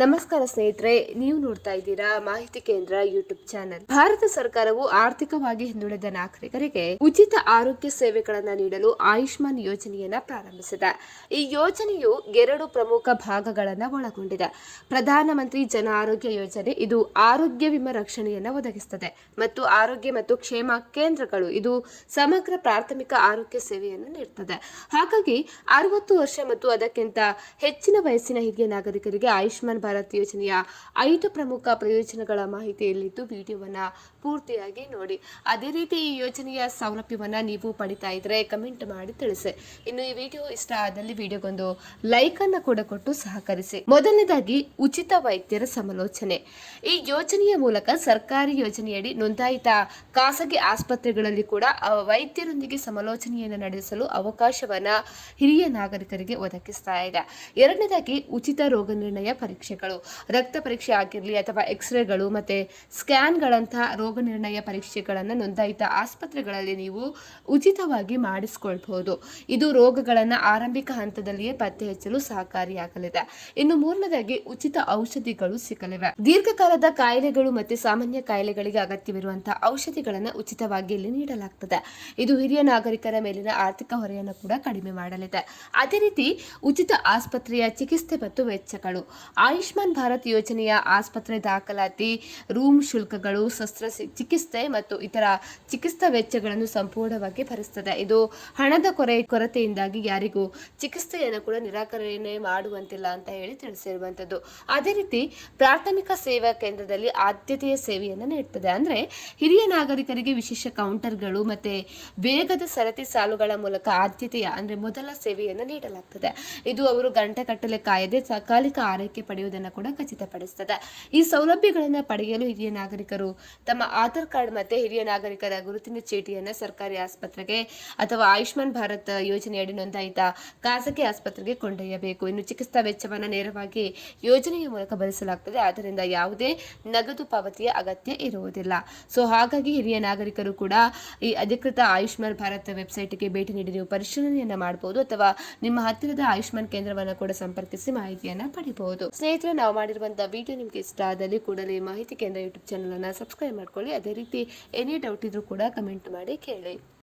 ನಮಸ್ಕಾರ ಸ್ನೇಹಿತರೆ, ನೀವು ನೋಡ್ತಾ ಇದ್ದೀರಾ ಮಾಹಿತಿ ಕೇಂದ್ರ ಯೂಟ್ಯೂಬ್ ಚಾನೆಲ್. ಭಾರತ ಸರ್ಕಾರವು ಆರ್ಥಿಕವಾಗಿ ಹಿಂದುಳಿದ ನಾಗರಿಕರಿಗೆ ಉಚಿತ ಆರೋಗ್ಯ ಸೇವೆಗಳನ್ನು ನೀಡಲು ಆಯುಷ್ಮಾನ್ ಯೋಜನೆಯನ್ನ ಪ್ರಾರಂಭಿಸಿದೆ. ಈ ಯೋಜನೆಯು 2 ಪ್ರಮುಖ ಭಾಗಗಳನ್ನು ಒಳಗೊಂಡಿದೆ. ಪ್ರಧಾನಮಂತ್ರಿ ಜನ ಆರೋಗ್ಯ ಯೋಜನೆ ಇದು ಆರೋಗ್ಯ ವಿಮಾ ರಕ್ಷಣೆಯನ್ನು ಒದಗಿಸುತ್ತದೆ ಮತ್ತು ಆರೋಗ್ಯ ಮತ್ತು ಕ್ಷೇಮ ಕೇಂದ್ರಗಳು ಇದು ಸಮಗ್ರ ಪ್ರಾಥಮಿಕ ಆರೋಗ್ಯ ಸೇವೆಯನ್ನು ನೀಡುತ್ತದೆ. ಹಾಗಾಗಿ 60 ವರ್ಷ ಮತ್ತು ಅದಕ್ಕಿಂತ ಹೆಚ್ಚಿನ ವಯಸ್ಸಿನ ಹಿರಿಯ ನಾಗರಿಕರಿಗೆ ಆಯುಷ್ಮಾನ್ ಭಾರತ್ ಯೋಜನೆಯ 5 ಪ್ರಮುಖ ಪ್ರಯೋಜನಗಳ ಮಾಹಿತಿಯಲ್ಲಿದ್ದು ವಿಡಿಯೋವನ್ನ ಪೂರ್ತಿಯಾಗಿ ನೋಡಿ. ಅದೇ ರೀತಿ ಈ ಯೋಜನೆಯ ಸೌಲಭ್ಯವನ್ನ ನೀವು ಪಡಿತಾ ಇದ್ರೆ ಕಮೆಂಟ್ ಮಾಡಿ ತಿಳಿಸಿ. ಇನ್ನು ಈ ವಿಡಿಯೋ ಇಷ್ಟ ಆದಲ್ಲಿ ವಿಡಿಯೋಗೊಂದು ಲೈಕ್ ಅನ್ನು ಕೂಡ ಕೊಟ್ಟು ಸಹಕರಿಸಿ. ಮೊದಲನೇದಾಗಿ ಉಚಿತ ವೈದ್ಯರ ಸಮಾಲೋಚನೆ. ಈ ಯೋಜನೆಯ ಮೂಲಕ ಸರ್ಕಾರಿ ಯೋಜನೆಯಡಿ ನೋಂದಾಯಿತ ಖಾಸಗಿ ಆಸ್ಪತ್ರೆಗಳಲ್ಲಿ ಕೂಡ ವೈದ್ಯರೊಂದಿಗೆ ಸಮಾಲೋಚನೆಯನ್ನು ನಡೆಸಲು ಅವಕಾಶವನ್ನ ಹಿರಿಯ ನಾಗರಿಕರಿಗೆ ಒದಗಿಸ್ತಾ ಇದೆ. ಎರಡನೇದಾಗಿ ಉಚಿತ ರೋಗ ನಿರ್ಣಯ ಪರೀಕ್ಷೆಗಳು. ರಕ್ತ ಪರೀಕ್ಷೆ ಆಗಿರಲಿ ಅಥವಾ ಎಕ್ಸ್ರೇಗಳು ಮತ್ತೆ ಸ್ಕ್ಯಾನ್ಗಳಂತಹ ರೋಗ ನಿರ್ಣಯ ಪರೀಕ್ಷೆಗಳನ್ನು ನೋಂದಾಯಿತ ಆಸ್ಪತ್ರೆಗಳಲ್ಲಿ ನೀವು ಉಚಿತವಾಗಿ ಮಾಡಿಸಿಕೊಳ್ಬಹುದು. ಇದು ರೋಗಗಳನ್ನು ಆರಂಭಿಕ ಹಂತದಲ್ಲಿಯೇ ಪತ್ತೆ ಹಚ್ಚಲು ಸಹಕಾರಿಯಾಗಲಿದೆ. ಇನ್ನು ಮೂರನೇದಾಗಿ ಉಚಿತ ಔಷಧಿಗಳು ಸಿಗಲಿವೆ. ದೀರ್ಘಕಾಲದ ಕಾಯಿಲೆಗಳು ಮತ್ತು ಸಾಮಾನ್ಯ ಕಾಯಿಲೆಗಳಿಗೆ ಅಗತ್ಯವಿರುವಂತಹ ಔಷಧಿಗಳನ್ನು ಉಚಿತವಾಗಿ ಇಲ್ಲಿ ನೀಡಲಾಗುತ್ತದೆ. ಇದು ಹಿರಿಯ ನಾಗರಿಕರ ಮೇಲಿನ ಆರ್ಥಿಕ ಹೊರೆಯನ್ನು ಕೂಡ ಕಡಿಮೆ ಮಾಡಲಿದೆ. ಅದೇ ರೀತಿ ಉಚಿತ ಆಸ್ಪತ್ರೆಯ ಚಿಕಿತ್ಸೆ ಮತ್ತು ವೆಚ್ಚಗಳು. ಆಯುಷ್ಮಾನ್ ಭಾರತ್ ಯೋಜನೆಯ ಆಸ್ಪತ್ರೆ ದಾಖಲಾತಿ, ರೂಮ್ ಶುಲ್ಕಗಳು, ಚಿಕಿತ್ಸೆ ಮತ್ತು ಇತರ ಚಿಕಿತ್ಸಾ ವೆಚ್ಚಗಳನ್ನು ಸಂಪೂರ್ಣವಾಗಿ ಭರಿಸುತ್ತದೆ. ಇದು ಹಣದ ಕೊರತೆಯಿಂದಾಗಿ ಯಾರಿಗೂ ಚಿಕಿತ್ಸೆಯನ್ನು ಕೂಡ ನಿರಾಕರಣೆ ಮಾಡುವಂತಿಲ್ಲ ಅಂತ ಹೇಳಿ ತಿಳಿಸಿರುವಂತದ್ದು. ಅದೇ ರೀತಿ ಪ್ರಾಥಮಿಕ ಸೇವಾ ಕೇಂದ್ರದಲ್ಲಿ ಆದ್ಯತೆಯ ಸೇವೆಯನ್ನು ನೀಡುತ್ತದೆ. ಅಂದ್ರೆ ಹಿರಿಯ ನಾಗರಿಕರಿಗೆ ವಿಶೇಷ ಕೌಂಟರ್ಗಳು ಮತ್ತೆ ವೇಗದ ಸರತಿ ಸಾಲುಗಳ ಮೂಲಕ ಆದ್ಯತೆಯ ಅಂದ್ರೆ ಮೊದಲ ಸೇವೆಯನ್ನು ನೀಡಲಾಗುತ್ತದೆ. ಇದು ಅವರು ಗಂಟೆಗಟ್ಟಲೆ ಕಾಯದೆ ಸಕಾಲಿಕ ಆರೈಕೆ ಪಡೆಯುವುದನ್ನು ಕೂಡ ಖಚಿತಪಡಿಸುತ್ತದೆ. ಈ ಸೌಲಭ್ಯಗಳನ್ನು ಪಡೆಯಲು ಹಿರಿಯ ನಾಗರಿಕರು ತಮ್ಮ ಆಧಾರ್ ಕಾರ್ಡ್ ಮತ್ತೆ ಹಿರಿಯ ನಾಗರಿಕರ ಗುರುತಿನ ಚೀಟಿಯನ್ನು ಸರ್ಕಾರಿ ಆಸ್ಪತ್ರೆಗೆ ಅಥವಾ ಆಯುಷ್ಮಾನ್ ಭಾರತ್ ಯೋಜನೆಯಡಿ ನೋಂದಾಯಿತ ಖಾಸಗಿ ಆಸ್ಪತ್ರೆಗೆ ಕೊಂಡೊಯ್ಯಬೇಕು. ಇನ್ನು ಚಿಕಿತ್ಸಾ ವೆಚ್ಚವನ್ನು ನೇರವಾಗಿ ಯೋಜನೆಯ ಮೂಲಕ ಭರಿಸಲಾಗುತ್ತದೆ. ಆದ್ದರಿಂದ ಯಾವುದೇ ನಗದು ಪಾವತಿಯ ಅಗತ್ಯ ಇರುವುದಿಲ್ಲ. ಸೊ ಹಾಗಾಗಿ ಹಿರಿಯ ನಾಗರಿಕರು ಕೂಡ ಈ ಅಧಿಕೃತ ಆಯುಷ್ಮಾನ್ ಭಾರತ್ ವೆಬ್ಸೈಟ್ಗೆ ಭೇಟಿ ನೀಡಿ ನೀವು ಪರಿಶೀಲನೆಯನ್ನ ಮಾಡಬಹುದು ಅಥವಾ ನಿಮ್ಮ ಹತ್ತಿರದ ಆಯುಷ್ಮಾನ್ ಕೇಂದ್ರವನ್ನು ಕೂಡ ಸಂಪರ್ಕಿಸಿ ಮಾಹಿತಿಯನ್ನ ಪಡೆಯಬಹುದು. ಸ್ನೇಹಿತರೆ, ನಾವು ಮಾಡಿರುವಂತಹ ವಿಡಿಯೋ ನಿಮಗೆ ಇಷ್ಟ ಆದಲ್ಲಿ ಕೂಡಲೇ ಮಾಹಿತಿ ಕೇಂದ್ರ ಯೂಟ್ಯೂಬ್ ಚಾನಲ್ ಅನ್ನ ಸಬ್ಸ್ಕ್ರೈಬ್ ಮಾಡ್ಕೊಳ್ಳಿ. ಅದೇ ರೀತಿ ಏನೇ ಡೌಟ್ ಇದ್ರೂ ಕೂಡ ಕಮೆಂಟ್ ಮಾಡಿ ಕೇಳಿ.